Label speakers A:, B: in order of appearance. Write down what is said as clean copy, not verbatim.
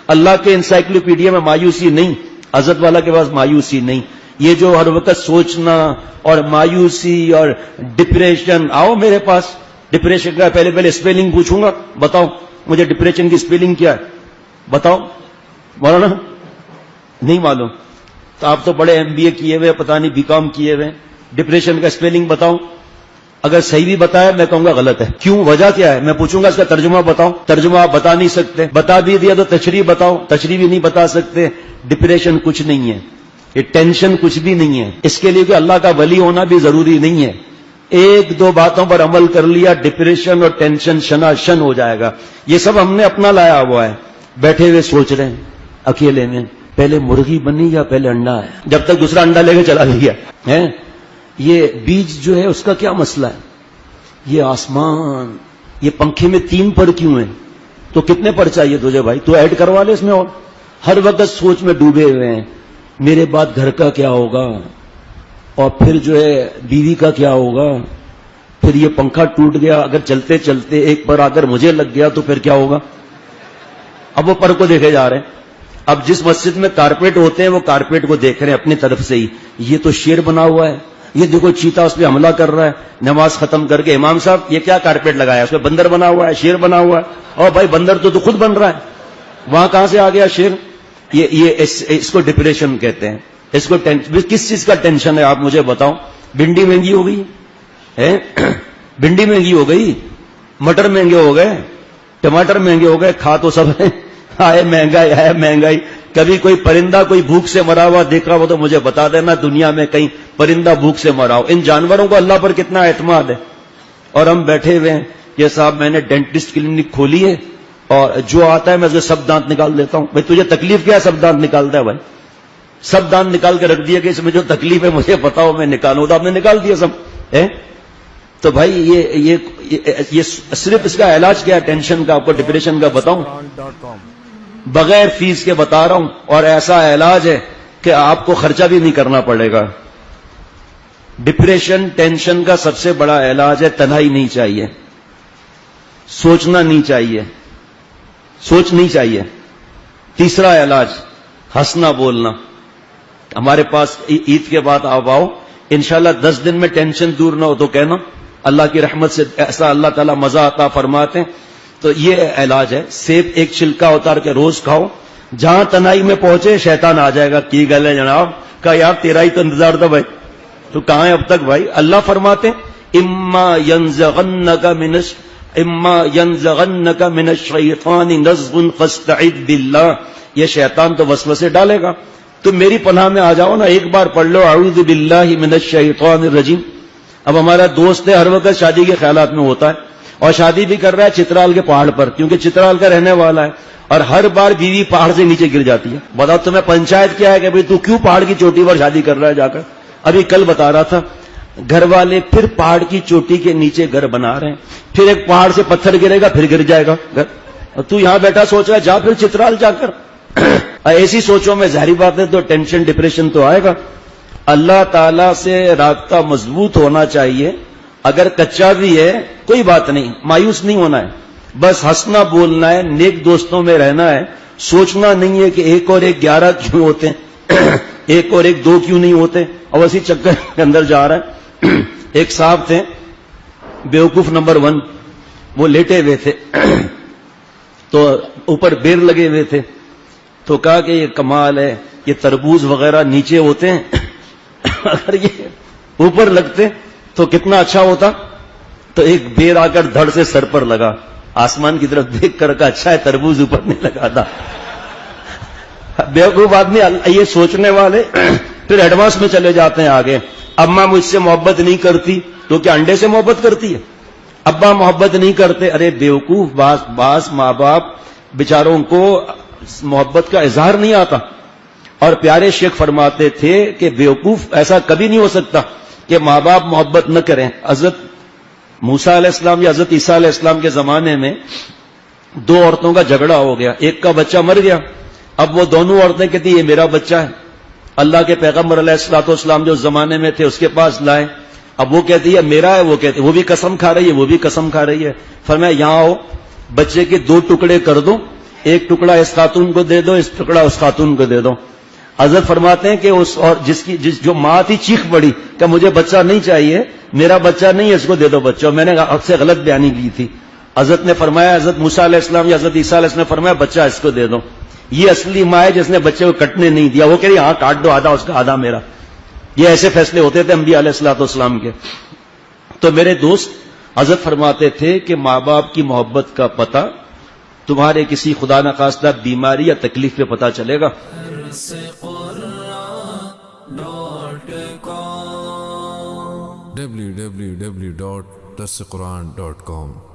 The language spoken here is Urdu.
A: اللہ کے انسائکلوپیڈیا میں مایوسی نہیں، حضرت والا کے پاس مایوسی نہیں. یہ جو ہر وقت سوچنا اور مایوسی اور ڈپریشن، آؤ میرے پاس. ڈپریشن کا پہلے اسپیلنگ پوچھوں گا، بتاؤ مجھے ڈپریشن کی اسپیلنگ کیا ہے، بتاؤ. مولانا نہیں معلوم تو آپ تو بڑے MBA کیے ہوئے، پتہ نہیں BCom کیے ہوئے. ڈپریشن کا اسپیلنگ بتاؤ. اگر صحیح بھی بتایا میں کہوں گا غلط ہے. کیوں، وجہ کیا ہے؟ میں پوچھوں گا اس کا ترجمہ بتاؤ. ترجمہ آپ بتا نہیں سکتے، بتا بھی دیا تو تشریح بتاؤ، تشریح بھی نہیں بتا سکتے. ڈپریشن کچھ نہیں ہے، یہ ٹینشن کچھ بھی نہیں ہے. اس کے لیے کہ اللہ کا ولی ہونا بھی ضروری نہیں ہے. ایک دو باتوں پر عمل کر لیا، ڈپریشن اور ٹینشن شناشن ہو جائے گا. یہ سب ہم نے اپنا لایا ہوا ہے. بیٹھے ہوئے سوچ رہے ہیں اکیلے میں، پہلے مرغی بنی یا پہلے انڈا ہے، جب تک دوسرا انڈا لے کے چلا گیا ہے. یہ بیج جو ہے اس کا کیا مسئلہ ہے؟ یہ آسمان، یہ پنکھے میں 3 پر کیوں ہیں؟ تو کتنے پر چاہیے تجھے بھائی؟ تو ایڈ کروا لے اس میں. اور ہر وقت سوچ میں ڈوبے ہوئے ہیں، میرے بعد گھر کا کیا ہوگا، اور پھر جو ہے بیوی کا کیا ہوگا، پھر یہ پنکھا ٹوٹ گیا، اگر چلتے چلتے ایک پر آ کر مجھے لگ گیا تو پھر کیا ہوگا. اب وہ پر کو دیکھے جا رہے ہیں. اب جس مسجد میں کارپیٹ ہوتے ہیں وہ کارپیٹ کو دیکھ رہے ہیں اپنی طرف سے ہی. یہ تو شیر بنا ہوا ہے، یہ دیکھو چیتا اس پہ حملہ کر رہا ہے. نماز ختم کر کے امام صاحب یہ کیا کارپیٹ لگایا، اس پہ بندر بنا ہوا ہے، شیر بنا ہوا ہے. اور بھائی بندر تو خود بن رہا ہے، وہاں کہاں سے آ گیا شیر؟ اس کو ڈپریشن کہتے ہیں. اس کو کس چیز کا ٹینشن ہے آپ مجھے بتاؤ؟ بھنڈی مہنگی ہو گئی ہے، بھنڈی مہنگی ہو گئی، مٹر مہنگے ہو گئے، ٹماٹر مہنگے ہو گئے، کھا تو سب ہے. آئے مہنگائی. کبھی کوئی پرندہ کوئی بھوک سے مرا ہوا دیکھا ہو تو مجھے بتا دینا دنیا میں کہیں پرندہ بھوک سے مرا ہو. ان جانوروں کو اللہ پر کتنا اعتماد ہے. اور ہم بیٹھے ہوئے ہیں کہ صاحب میں نے ڈینٹسٹ کلینک کھولی ہے اور جو آتا ہے میں اسے سب دانت نکال دیتا ہوں. بھائی تجھے تکلیف کیا ہے سب دانت نکالتا ہے؟ بھائی سب دانت نکال کے رکھ دیا کہ اس میں جو تکلیف ہے مجھے بتاؤ میں نکالوں، تو آپ نے نکال دیا سب ہے. تو بھائی یہ صرف اس کا علاج کیا ہے ٹینشن کا، آپ کو ڈپریشن کا بتاؤں، بغیر فیس کے بتا رہا ہوں. اور ایسا علاج ہے کہ آپ کو خرچہ بھی نہیں کرنا پڑے گا. ڈپریشن ٹینشن کا سب سے بڑا علاج ہے تنہائی نہیں چاہیے، سوچنا نہیں چاہیے، سوچ نہیں چاہیے. تیسرا علاج ہنسنا بولنا. ہمارے پاس عید کے بعد آپ آؤ انشاءاللہ 10 دن میں ٹینشن دور نہ ہو تو کہنا. اللہ کی رحمت سے ایسا اللہ تعالیٰ مزہ عطا فرماتے ہیں. تو یہ علاج ہے. سیب ایک چھلکا اتار کے روز کھاؤ. جہاں تنہائی میں پہنچے شیطان آ جائے گا، کی گل ہے جناب، کہا یار تیرا ہی تو انتظار تھا بھائی، تو کہاں ہے اب تک بھائی. اللہ فرماتے ہیں اما ینزغنک من الشیطان نزغ فاستعذ باللہ. یہ شیطان تو وسوسے ڈالے گا، تو میری پناہ میں آ جاؤ نا. ایک بار پڑھ لو اعوذ باللہ من الشیطان الرجیم. اب ہمارا دوست ہے ہر وقت شادی کے خیالات میں ہوتا ہے اور شادی بھی کر رہا ہے چترال کے پہاڑ پر، کیونکہ چترال کا رہنے والا ہے، اور ہر بار بیوی پہاڑ سے نیچے گر جاتی ہے. بتاؤ تمہیں پنچایت کیا ہے کہ بھئی تو کیوں پہاڑ کی چوٹی پر شادی کر رہا ہے جا کر؟ ابھی کل بتا رہا تھا گھر والے پھر پہاڑ کی چوٹی کے نیچے گھر بنا رہے ہیں، پھر ایک پہاڑ سے پتھر گرے گا پھر گر جائے گا گھر. اور تو یہاں بیٹھا سوچ رہا ہے جا پھر چترال جا کر. ایسی سوچوں میں ظاہری بات ہے تو ٹینشن ڈپریشن تو آئے گا. اللہ تعالی سے رابطہ مضبوط ہونا چاہیے. اگر کچا بھی ہے کوئی بات نہیں، مایوس نہیں ہونا ہے، بس ہنسنا بولنا ہے، نیک دوستوں میں رہنا ہے. سوچنا نہیں ہے کہ 1 اور 1 11 کیوں ہوتے ہیں، 1 اور 1 2 کیوں نہیں ہوتے، اور اسی چکر کے اندر جا رہا ہے. ایک صاحب تھے بیوقوف نمبر 1، وہ لیٹے ہوئے تھے تو اوپر بیر لگے ہوئے تھے. تو کہا کہ یہ کمال ہے، یہ تربوز وغیرہ نیچے ہوتے ہیں اگر یہ اوپر لگتے تو کتنا اچھا ہوتا. تو ایک بیر آ کر دھڑ سے سر پر لگا، آسمان کی طرف دیکھ کر کہا اچھا ہے تربوز اوپر نہیں لگا تھا. بیوقوف آدمی یہ سوچنے والے پھر ایڈوانس میں چلے جاتے ہیں آگے. اماں مجھ سے محبت نہیں کرتی تو کیا انڈے سے محبت کرتی ہے؟ ابا محبت نہیں کرتے، ارے بیوقوف بعض ماں باپ بیچاروں کو محبت کا اظہار نہیں آتا. اور پیارے شیخ فرماتے تھے کہ بیوقوف ایسا کبھی نہیں ہو سکتا کہ ماں باپ محبت نہ کریں. حضرت موسیٰ علیہ السلام یا حضرت عیسیٰ علیہ السلام کے زمانے میں 2 عورتوں کا جھگڑا ہو گیا، ایک کا بچہ مر گیا. اب وہ دونوں عورتیں کہتی یہ میرا بچہ ہے. اللہ کے پیغمبر علیہ الصلوۃ والسلام جو اس زمانے میں تھے اس کے پاس لائے. اب وہ کہتی ہے میرا ہے، وہ کہتی وہ بھی قسم کھا رہی ہے، وہ بھی قسم کھا رہی ہے. فرمایا یہاں آؤ، بچے کے 2 ٹکڑے کر دو، ایک ٹکڑا اس خاتون کو دے دو، اس ٹکڑا اس خاتون کو دے دو. حضرت فرماتے ہیں کہ اس اور جو ماں تھی چیخ پڑی کہ مجھے بچہ نہیں چاہیے، میرا بچہ نہیں ہے، اس کو دے دو بچہ. میں نے آپ سے غلط بیانی کی تھی. حضرت نے فرمایا، حضرت موسیٰ علیہ السلام یا حضرت عیسیٰ علیہ السلام نے فرمایا بچہ اس کو دے دو. یہ اصلی ماں ہے جس نے بچے کو کٹنے نہیں دیا. وہ کہہ رہی ہاں کاٹ دو، آدھا اس کا آدھا میرا. یہ ایسے فیصلے ہوتے تھے انبیاء علیہ الصلوۃ والسلام کے. تو میرے دوست، حضرت فرماتے تھے کہ ماں باپ کی محبت کا پتہ تمہارے کسی خدا نخواستہ بیماری یا تکلیف پہ پتہ چلے گا.
B: www.darsequran.com